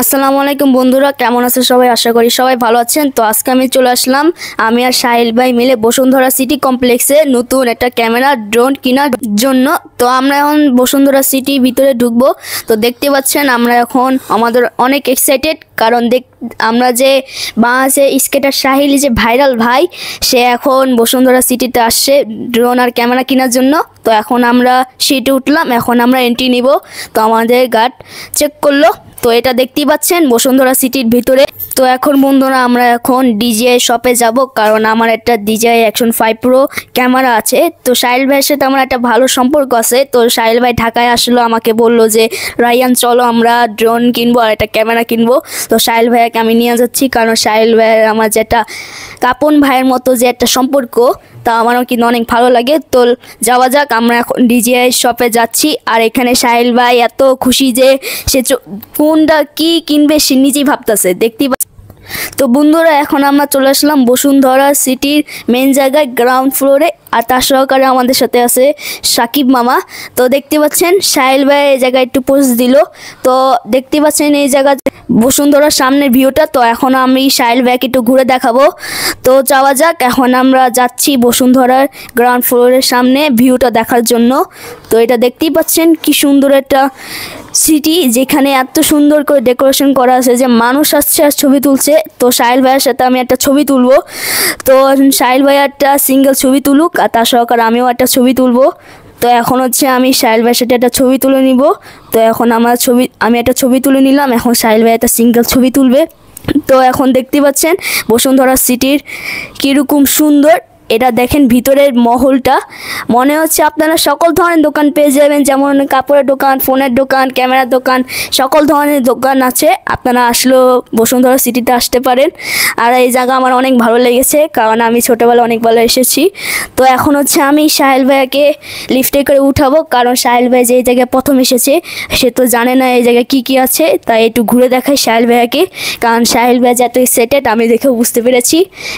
আসসালামু আলাইকুম বন্ধুরা, কেমন আছেন সবাই? আশা করি সবাই ভালো আছেন। তো আজকে আমি চলে আসলাম, আমি আর সাহিল ভাই মিলে বসুন্ধরা সিটি কমপ্লেক্সে নতুন একটা ক্যামেরা ড্রোন কেনার জন্য। তো আমরা এখন বসুন্ধরা সিটি ভিতরে ঢুকবো। তো দেখতে পাচ্ছেন আমরা এখন আমাদের অনেক এক্সাইটেড, কারণ আমরা যে বাংলাদেশে স্কেটার সাহিল যে ভাইরাল ভাই, সে এখন বসুন্ধরা সিটিতে আসছে ড্রোন আর ক্যামেরা কেনার জন্য। তো এখন আমরা সিটে উঠলাম, এখন আমরা এন্ট্রি নিব। তো আমাদের গার্ড চেক করলো। তো এটা দেখতেই পাচ্ছেন বসুন্ধরা সিটির ভিতরে। তো এখন বন্ধুরা আমরা এখন ডিজিআই শপে যাব, কারণ আমার একটা DJI Action 5 Pro ক্যামেরা আছে। তো সাহিল ভাইয়ের সাথে আমার একটা ভালো সম্পর্ক আছে। তো সাহিল ভাই ঢাকায় আসলো, আমাকে বললো যে রায়ান চলো আমরা ড্রোন কিনবো আর একটা ক্যামেরা কিনবো। তো সাহিল ভাইয়াকে আমি নিয়ে যাচ্ছি, কারণ সাহিল ভাইয়ের আমার যেটা কাপন ভাইয়ের মতো যে একটা সম্পর্ক, তা আমারও কিন্তু অনেক ভালো লাগে। তো যাওয়া যাক, আমরা এখন DJI শপে যাচ্ছি। আর এখানে সাহিল ভাই এত খুশি যে সে কোনটা কি কিনবে সে নিজেই ভাবতেছে, দেখতেই। তো বন্ধুরা এখন আমরা চলে আসলাম বসুন্ধরা সিটির মেন জায়গায়, গ্রাউন্ড ফ্লোরে। আর তার সহকারে আমাদের সাথে আছে সাকিব মামা। তো দেখতে পাচ্ছেন সাহিল ভাই এই জায়গায় একটু পোস্ট দিল। তো দেখতে পাচ্ছেন এই জায়গা বসুন্ধরার সামনের ভিউটা। তো এখন আমি সাহিল ভাইকে একটু ঘুরে দেখাবো। তো যাওয়া যাক, এখন আমরা যাচ্ছি বসুন্ধরার গ্রাউন্ড ফ্লোরের সামনে ভিউটা দেখার জন্য। তো এটা দেখতেই পাচ্ছেন কি সুন্দর একটা সিটি, যেখানে এত সুন্দর করে ডেকোরেশন করা আছে যে মানুষ আসছে আর ছবি তুলছে। তো সাহিল ভাইয়ের সাথে আমি একটা ছবি তুলবো। তো সাহিল ভাই একটা সিঙ্গেল ছবি তুলুক, আর তার সহকারে আমিও একটা ছবি তুলবো। তো এখন হচ্ছে আমি সাহিল ভাইয়ের সাথে একটা ছবি তুলে নিব। তো এখন আমি একটা ছবি তুলে নিলাম, এখন সাহিল ভাই একটা সিঙ্গেল ছবি তুলবে। তো এখন দেখতে পাচ্ছেন বসুন্ধরা সিটির কীরকম সুন্দর। এটা দেখেন ভিতরের মহলটা, মনে হচ্ছে আপনারা সকল ধরনের দোকান পেয়ে যাবেন, যেমন কাপড়ের দোকান, ফোনের দোকান, ক্যামেরার দোকান, সকল ধরনের দোকান আছে। আপনারা আসলেও বসুন্ধরা সিটিতে আসতে পারেন। আর এই জায়গা আমার অনেক ভালো লেগেছে, কারণ আমি ছোটোবেলা অনেকবার এসেছি। তো এখন হচ্ছে আমি সাহিল ভাইয়াকে লিফটে করে উঠাবো, কারণ সাহিল ভাই যে জায়গায় প্রথম এসেছে সে তো জানে না এই জায়গায় কী কী আছে। তাই একটু ঘুরে দেখাই সাহিল ভাইয়াকে, কারণ সাহিল ভাই যত এক্সাইটেড আমি দেখেও বুঝতে পেরেছি,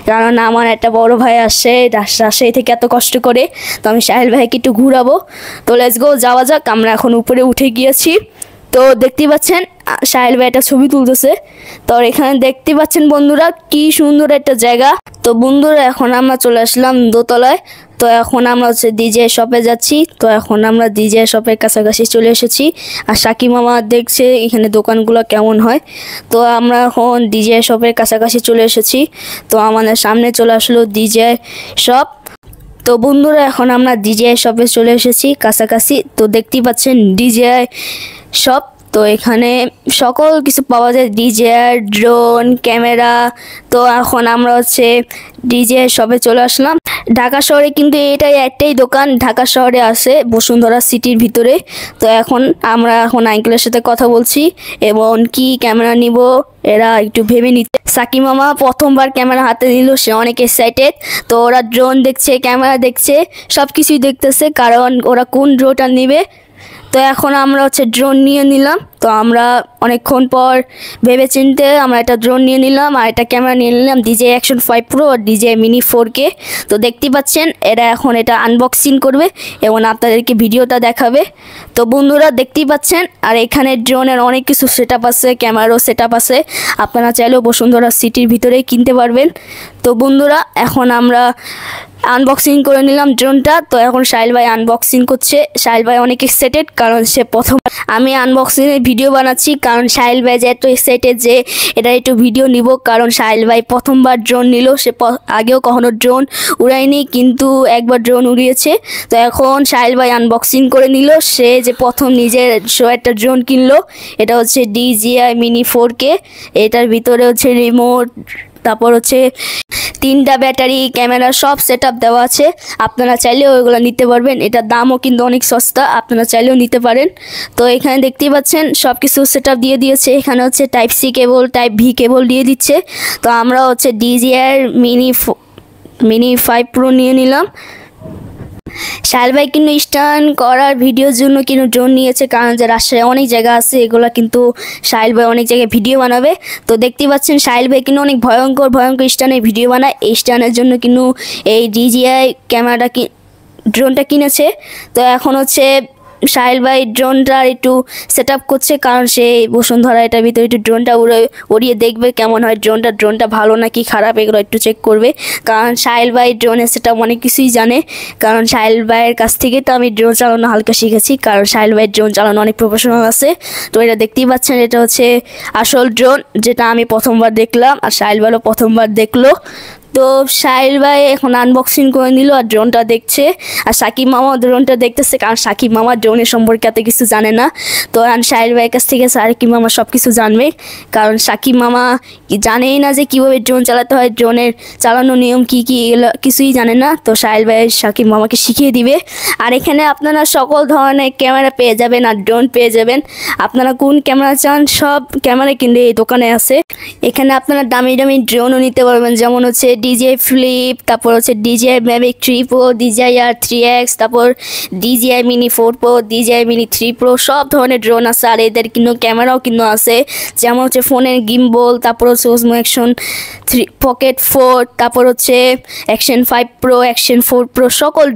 কারণ আমার একটা বড় ভাই আসছে রাজশাহী থেকে এত কষ্ট করে। তো আমি সাহিল ভাইকে একটু ঘুরাবো। তো লেটস গো, যাওয়া যাক। আমরা এখন উপরে উঠে গিয়েছি। তো দেখতে পাচ্ছেন সাহিল ভাই একটা ছবি তুলতেছে। তো এখানে দেখতে পাচ্ছেন বন্ধুরা কি সুন্দর একটা জায়গা। তো বন্ধুরা এখন আমরা চলে আসলাম দোতলায়। তো এখন আমরা হচ্ছে DJI শপে যাচ্ছি। তো এখন আমরা DJI শপের কাছাকাছি চলে এসেছি, আর সাকিব মামা দেখছে এখানে দোকানগুলো কেমন হয়। তো আমরা এখন DJI শপের কাছাকাছি চলে এসেছি। তো আমাদের সামনে চলে আসলো DJI শপ। তো বন্ধুরা এখন আমরা DJI শপে চলে এসেছি কাছাকাছি। তো দেখতেই পাচ্ছেন DJI শপ। তো এখানে সকল কিছু পাওয়া যায়, DJI ড্রোন, ক্যামেরা। তো এখন আমরা হচ্ছে DJI শপে চলে আসলাম। ঢাকা শহরে কিন্তু এটাই একটাই দোকান ঢাকা শহরে আছে, বসুন্ধরা সিটির ভিতরে। তো এখন আমরা আঙ্কেলের সাথে কথা বলছি এবং কি ক্যামেরা নিব এরা একটু ভেবে নিতে। সাকিব মামা প্রথমবার ক্যামেরা হাতে নিল, সে অনেক এক্সাইটেড। তো ওরা ড্রোন দেখছে, ক্যামেরা দেখছে, সব কিছুই দেখতেছে, কারণ ওরা কোন ড্রোনটা নিবে। তো এখন আমরা হচ্ছে ড্রোন নিয়ে নিলাম। তো আমরা অনেকক্ষণ পর ভেবে চিনতে আমরা একটা ড্রোন নিয়ে নিলাম আর একটা ক্যামেরা নিয়ে নিলাম, DJI Action 5 Pro আর DJI Mini 4K। তো দেখতেই পাচ্ছেন এরা এখন এটা আনবক্সিং করবে এবং আপনাদেরকে ভিডিওটা দেখাবে। তো বন্ধুরা দেখতেই পাচ্ছেন, আর এখানে ড্রোনের অনেক কিছু সেটআপ আছে, ক্যামেরারও সেটআপ আছে। আপনারা চাইলেও বসুন্ধরা সিটির ভিতরেই কিনতে পারবেন। তো বন্ধুরা এখন আমরা আনবক্সিং করে নিলাম ড্রোনটা। তো এখন সাহিল ভাই আনবক্সিং করছে। সাহিল ভাই অনেক এক্সাইটেড, কারণ সে প্রথম, আমি আনবক্সিংয়ের ভিডিও বানাচ্ছি, কারণ সাহিল ভাই যে এত এক্সাইটেড যে এটা একটু ভিডিও নিব, কারণ সাহিল ভাই প্রথমবার ড্রোন নিল। সে আগেও কখনো ড্রোন উড়ায়নি, কিন্তু একবার ড্রোন উড়িয়েছে। তো এখন সাহিল ভাই আনবক্সিং করে নিল, সে যে প্রথম নিজের একটা ড্রোন কিনলো। এটা হচ্ছে DJI Mini 4K। এটার ভিতরে হচ্ছে রিমোট, তারপর হচ্ছে 3টা ব্যাটারি, ক্যামেরা, সব সেটআপ দেওয়া আছে। আপনারা চাইলেও ওইগুলো নিতে পারবেন। এটার দামও কিন্তু অনেক সস্তা, আপনারা চাইলেও নিতে পারেন। তো এখানে দেখতেই পাচ্ছেন সব কিছু সেটআপ দিয়ে দিয়েছে। এখানে হচ্ছে Type-C কেবল, Type-V কেবল দিয়ে দিচ্ছে। তো আমরা হচ্ছে DJI Mini 5 Pro নিয়ে নিলাম। সাহিল ভাই কিন্তু স্টান্ট করার ভিডিওর জন্য কিন্তু ড্রোন নিয়েছে, কারণ যে রাজশাহী অনেক জায়গা আছে, এগুলো কিন্তু সাহিল ভাই অনেক জায়গায় ভিডিও বানাবে। তো দেখতেই পাচ্ছেন সাহিল ভাই কিন্তু অনেক ভয়ঙ্কর স্টানের ভিডিও বানায়। এই স্টানের জন্য কিন্তু এই DJI ক্যামেরাটা ড্রোনটা কিনেছে। তো এখন হচ্ছে সাহিল ভাই ড্রোনটা একটু সেট আপ করছে, কারণ সে বসুন্ধরা এটার ভিতরে একটু ড্রোনটা উড়িয়ে দেখবে কেমন হয় ড্রোনটা ভালো নাকি খারাপ এগুলো একটু চেক করবে। কারণ সাহিল ভাই ড্রোনের সেট আপ অনেক কিছুই জানে, কারণ সাহিল ভাইয়ের কাছ থেকে তো আমি ড্রোন চালানো হালকা শিখেছি, কারণ সাহিল ভাইয়ের ড্রোন চালানো অনেক প্রফেশনাল আছে। তো এটা দেখতেই পাচ্ছেন, এটা হচ্ছে আসল ড্রোন, যেটা আমি প্রথমবার দেখলাম আর সাহিল ভাইও প্রথমবার দেখলো। তো সাহিল ভাই এখন আনবক্সিং করে নিল আর ড্রোনটা দেখছে, আর সাকিব মামা ড্রোনটা দেখতেছে, কারণ সাকিব মামা ড্রোনের সম্পর্কে এত কিছু জানে না। তো সাহিল ভাইয়ের কাছ থেকে সাকিব মামা সব কিছু জানবে, কারণ সাকিব মামা জানেই না যে কীভাবে ড্রোন চালাতে হয়, ড্রোনের চালানোর নিয়ম কী কী এগুলো কিছুই জানে না। তো সাহিল ভাই সাকিব মামাকে শিখিয়ে দিবে। আর এখানে আপনারা সকল ধরনের ক্যামেরা পেয়ে যাবেন আর ড্রোন পেয়ে যাবেন। আপনারা কোন ক্যামেরা চান সব ক্যামেরা কিন্তু এই দোকানে আছে। এখানে আপনারা দামি দামি ড্রোনও নিতে পারবেন, যেমন হচ্ছে DJI Flip, তারপর হচ্ছে DJI Mavic 3 Pro, DJI R3X, তারপর DJI Mini 4 Pro, DJI Mini 3 Pro, সব ধরনের ড্রোন আছে। আর এদের কিন্তু ক্যামেরাও কিন্তু আছে, যেমন হচ্ছে ফোনের গিম্বল, তারপর হচ্ছে Osmo Action 3 Pocket 4, তারপর হচ্ছে Action 5 Pro, Action 4 Pro, সকল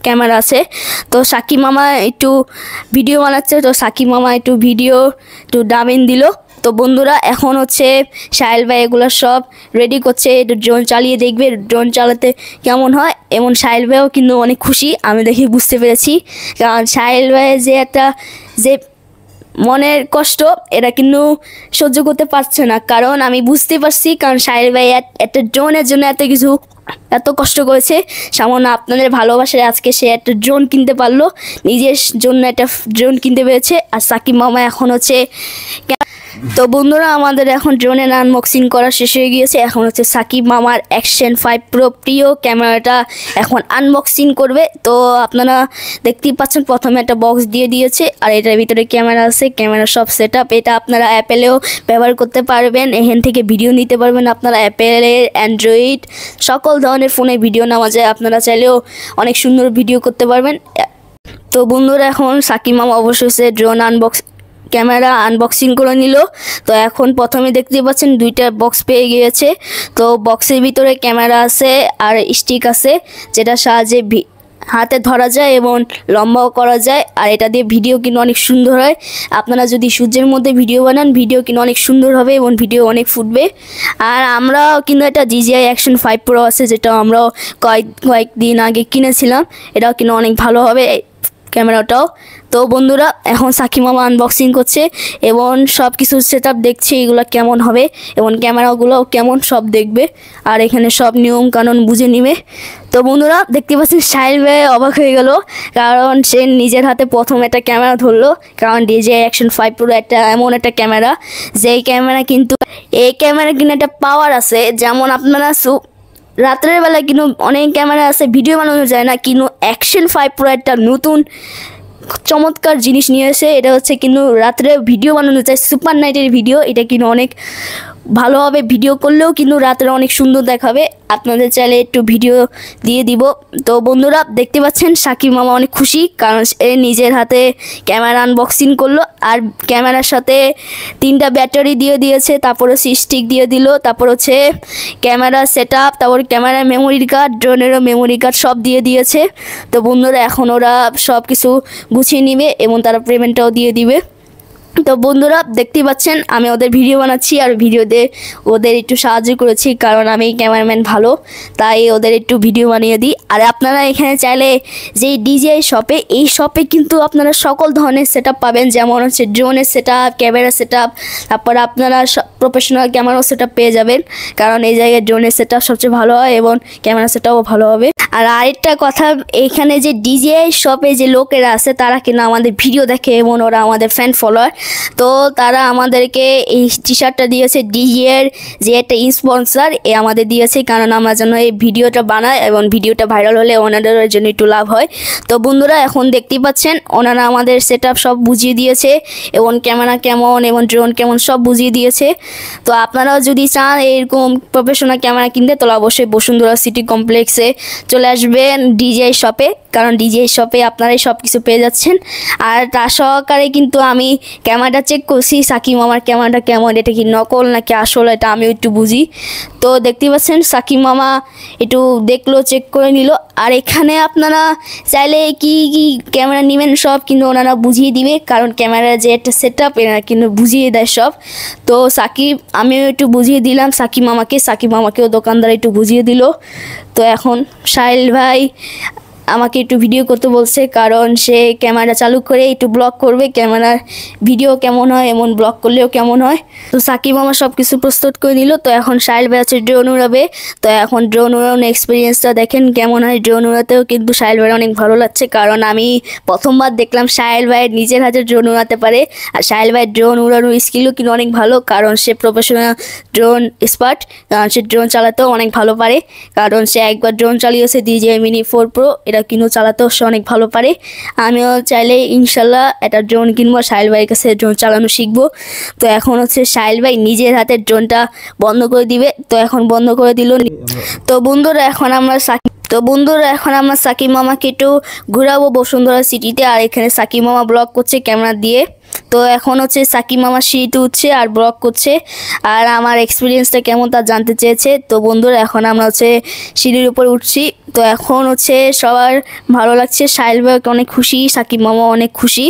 ক্যামেরা আছে। তো সাকিব মামা একটু ভিডিও বানাচ্ছে, তো সাকিব মামা একটু ভিডিও একটু ডাবিং দিল। তো বন্ধুরা এখন হচ্ছে সাহিল ভাই এগুলো সব রেডি করছে, ড্রোন চালিয়ে দেখবে ড্রোন চালাতে কেমন হয়। এবং সাহিল ভাইও কিন্তু অনেক খুশি, আমি দেখে বুঝতে পেরেছি, কারণ সাহিল ভাইয়ের যে একটা যে মনের কষ্ট এটা কিন্তু সহ্য করতে পারছে না, কারণ আমি বুঝতে পারছি, কারণ সাহিল ভাই একটা ড্রোনের জন্য এত কষ্ট করেছে। সামান্য আপনাদের ভালোবাসায় আজকে সে একটা ড্রোন কিনতে পারলো, নিজের জন্য একটা ড্রোন কিনতে পেরেছে। আর সাকিব মামা এখন হচ্ছে, তো বন্ধুরা আমাদের এখন ড্রোনের আনবক্সিং করা শেষ হয়ে গিয়েছে। এখন হচ্ছে সাকিব মামার Action 5 Pro প্রিয় ক্যামেরাটা এখন আনবক্সিং করবে। তো আপনারা দেখতেই পাচ্ছেন প্রথমে একটা বক্স দিয়ে দিয়েছে, আর এটার ভিতরে ক্যামেরা আছে, ক্যামেরা সব সেট আপ। এটা আপনারা অ্যাপেলেও ব্যবহার করতে পারবেন, এখান থেকে ভিডিও নিতে পারবেন। আপনারা অ্যাপেলের, অ্যান্ড্রয়েড সকল ধরনের ফোনে ভিডিও নেওয়া যায়, আপনারা চাইলেও অনেক সুন্দর ভিডিও করতে পারবেন। তো বন্ধুরা এখন সাকিব মামা অবশ্যই ড্রোন ক্যামেরা আনবক্সিং করে নিল। তো এখন প্রথমে দেখতে পাচ্ছেন দুইটা বক্স পেয়ে গিয়েছে। তো বক্সের ভিতরে ক্যামেরা আছে আর স্টিক আছে, যেটা সাহায্যে হাতে ধরা যায় এবং লম্বাও করা যায়। আর এটা দিয়ে ভিডিও কিন্তু অনেক সুন্দর হয়। আপনারা যদি সূর্যের মধ্যে ভিডিও বানান, ভিডিও কিন্তু অনেক সুন্দর হবে এবং ভিডিও অনেক ফুটবে। আর আমরাও কিন্তু একটা DJI Action 5 Pro আছে, যেটা আমরাও কয়েকদিন আগে কিনেছিলাম, এটাও কিন্তু অনেক ভালো হবে ক্যামেরাটাও। তো বন্ধুরা এখন সাকিব মামা আনবক্সিং করছে এবং সব কিছু সেট আপ দেখছে, এগুলো কেমন হবে এবং ক্যামেরাগুলোও কেমন সব দেখবে, আর এখানে সব নিয়ম কানুন বুঝে নিবে। তো বন্ধুরা দেখতে পাচ্ছেন সাহিল ভাই অবাক হয়ে গেল, কারণ সে নিজের হাতে প্রথম একটা ক্যামেরা ধরলো। কারণ DJI Action 5 Pro এমন একটা ক্যামেরা, যেই ক্যামেরা কিন্তু এই ক্যামেরা কিন্তু একটা পাওয়ার আছে। যেমন আপনারা রাত্রের বেলায় কিন্তু অনেক ক্যামেরা আছে ভিডিও বানানো যায় না, কিন্তু Action 5 Pro একটা নতুন চমৎকার জিনিস নিয়ে এসে, এটা হচ্ছে কিন্তু রাত্রে ভিডিও বানানো যায়, সুপার নাইটের ভিডিও। এটা কিন্তু অনেক ভালোভাবে ভিডিও করলেও কিন্তু রাত্রে অনেক সুন্দর দেখাবে। আপনাদের চাইলে একটু ভিডিও দিয়ে দিব। তো বন্ধুরা দেখতে পাচ্ছেন সাকিব মামা অনেক খুশি, কারণ সে নিজের হাতে ক্যামেরা আনবক্সিং করলো। আর ক্যামেরার সাথে 3টা ব্যাটারি দিয়ে দিয়েছে, তারপর হচ্ছে স্টিক দিয়ে দিল, তারপর হচ্ছে ক্যামেরা সেট আপ, তারপর ক্যামেরা মেমোরি কার্ড, ড্রোনেরও মেমোরি কার্ড সব দিয়ে দিয়েছে। তো বন্ধুরা এখন ওরা সব কিছু গুছিয়ে নিবে এবং তারা পেমেন্টটাও দিয়ে দিবে। তো বন্ধুরা দেখতেই পাচ্ছেন আমি ওদের ভিডিও বানাচ্ছি, আর ভিডিওতে ওদের একটু সাহায্য করেছি, কারণ আমি ক্যামেরাম্যান ভালো, তাই ওদের একটু ভিডিও বানিয়ে দিই। আর আপনারা এখানে চাইলে যে DJI শপে, এই শপে কিন্তু আপনারা সকল ধরনের সেট পাবেন, যেমন হচ্ছে ড্রোনের set up, camera set up, তারপর আপনারা প্রফেশনাল ক্যামেরাও সেট পেয়ে যাবেন, কারণ এই জায়গায় ড্রোনের সেট সবচেয়ে ভালো হয় এবং ক্যামেরা সেট আপও ভালো হবে। আর আরেকটা কথা, এখানে যে DJI শপে যে লোকেরা আছে তারা কিন্তু আমাদের ভিডিও দেখে এবং ওরা আমাদের ফ্যান ফলোয়ার। তো তারা আমাদেরকে এই টি-শার্টটা দিয়েছে, DJI যে একটা স্পন্সর আমাদের দিয়েছে, কারণ আমরা যেন এই ভিডিওটা বানাই এবং ভিডিওটা ভাইরাল হলে ওনাদের জন্য একটু লাভ হয়। তো বন্ধুরা এখন দেখতেই পাচ্ছেন ওনারা আমাদের সেট সব বুঝিয়ে দিয়েছে এবং ক্যামেরা কেমন এবং ড্রোন কেমন সব বুঝিয়ে দিয়েছে। তো আপনারাও যদি চান এরকম প্রফেশনাল ক্যামেরা কিনতে, তাহলে অবশ্যই বসুন্ধরা সিটি কমপ্লেক্সে চলে আসবেন DJI শপে। কারণ ডিজে শপে আপনারাই সব কিছু পেয়ে যাচ্ছেন। আর তার সহকারে কিন্তু আমি ক্যামেরাটা চেক করছি সাকিব মামার ক্যামেরাটা কেমন, এটা কি নকল নাকি আসল, এটা আমিও একটু বুঝি। তো দেখতে পাচ্ছেন সাকিব মামা একটু দেখলো, চেক করে নিল। আর এখানে আপনারা চাইলে কি কি ক্যামেরা নেবেন সব কিন্তু ওনারা বুঝিয়ে দিবে, কারণ ক্যামেরার যে একটা সেট আপ এনারা কিন্তু বুঝিয়ে দেয় সব। তো আমিও একটু বুঝিয়ে দিলাম সাকিব মামাকেও দোকানদার একটু বুঝিয়ে দিল। তো এখন সাহিল ভাই আমাকে একটু ভিডিও করতে বলছে, কারণ সে ক্যামেরা চালু করে একটু ব্লগ করবে, ক্যামেরার ভিডিও কেমন হয় এমন ব্লগ করলেও কেমন হয়। তো সাকিব মামা সব কিছু প্রস্তুত করে নিল। তো এখন সাহিল ভাই আছে ড্রোন উড়াবে। তো এখন ড্রোন উড়ানোর এক্সপিরিয়েন্সটা দেখেন কেমন হয়। ড্রোন উড়াতেও কিন্তু সাহিল ভাই অনেক ভালো লাগছে, কারণ আমি প্রথমবার দেখলাম সাহিল ভাই নিজের হাতে ড্রোন উড়াতে পারে। আর সাহিল ভাই ড্রোন উড়ানোর স্কিলও কিন্তু অনেক ভালো, কারণ সে প্রফেশনাল ড্রোন এক্সপার্ট, কারণ সে ড্রোন চালাতেও অনেক ভালো পারে। কারণ সে একবার ড্রোন চালিয়েছে DJI Mini 4 Pro, এটা কিন্তু চালাতেও সে অনেক ভালো পারে। আমিও চাইলে ইনশাল্লাহ একটা ড্রোন কিনবো, সাহিল ভাইয়ের কাছে ড্রোন চালানো শিখবো। তো এখন হচ্ছে সাহিল ভাই নিজের হাতে ড্রোনটা বন্ধ করে দিবে। তো এখন বন্ধ করে দিল। তো বন্ধুরা এখন আমরা সাকিব মামাকে একটু ঘুরাবো বসুন্ধরা সিটিতে। আর এখানে সাকিব মামা ব্লগ করছে ক্যামেরা দিয়ে। তো এখন হচ্ছে সাকিব মামা সিঁড়িতে উঠছে আর ব্লগ করছে, আর আমার এক্সপিরিয়েন্সটা কেমন তা জানতে চেয়েছে। তো বন্ধুরা এখন আমরা হচ্ছে সিঁড়ির উপর উঠছি। তো এখন হচ্ছে সবার ভালো লাগছে, সাহিল ভাই অনেক খুশি, সাকিব মামা অনেক খুশি,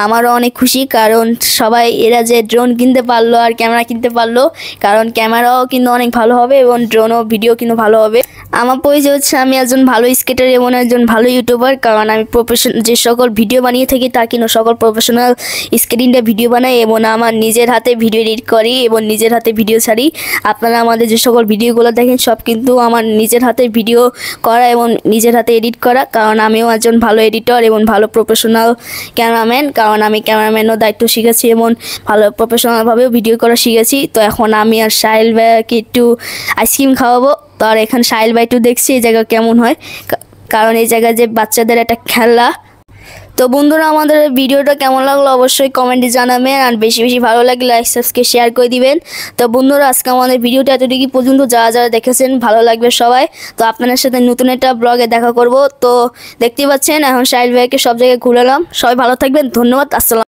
আমারও অনেক খুশি, কারণ সবাই এরা যে ড্রোন কিনতে পারলো আর ক্যামেরা কিনতে পারলো, কারণ ক্যামেরাও কিন্তু অনেক ভালো হবে এবং ড্রোনও ভিডিও কিন্তু ভালো হবে। আমার পরিচয় হচ্ছে আমি একজন ভালো স্কেটার এবং একজন ভালো ইউটিউবার, কারণ আমি যে সকল ভিডিও বানিয়ে থাকি তা কিন্তু সকল প্রফেশনাল স্কেটিংটা ভিডিও বানাই এবং আমার নিজের হাতে ভিডিও এডিট করি এবং নিজের হাতে ভিডিও ছাড়ি। আপনারা আমাদের যে সকল ভিডিওগুলো দেখেন সব কিন্তু আমার নিজের হাতে ভিডিও করা এবং নিজের হাতে এডিট করা, কারণ আমিও একজন ভালো এডিটর এবং ভালো প্রফেশনাল ক্যামেরাম্যান, কারণ আমি ক্যামেরাম্যানও দায়িত্ব শিখেছি এবং ভালো প্রফেশনালভাবেও ভিডিও করা শিখেছি। তো এখন আমি আর সাহিল ভাইকে একটু আইসক্রিম খাওয়াবো। তো আর এখানে সাহিল ভাই একটু দেখছি এই জায়গা কেমন হয়, কারণ এই জায়গায় যে বাচ্চাদের একটা খেলা। তো বন্ধুরা আমাদের ভিডিওটা কেমন লাগলো অবশ্যই কমেন্টে জানাবেন, আর বেশি বেশি ভালো লাগলে লাইক সাবস্ক্রাইব শেয়ার করে দিবেন। তো বন্ধুরা আজকে আমাদের ভিডিওটা এতটুকু পর্যন্ত, যারা যারা দেখেছেন ভালো লাগবে সবাই। তো আপনাদের সাথে নতুন একটা ব্লগে দেখা করব। তো দেখতেই পাচ্ছেন এখন সাহিল ভাইকে সব জায়গায় ঘুরালাম। সবাই ভালো থাকবেন, ধন্যবাদ, আসসালাম।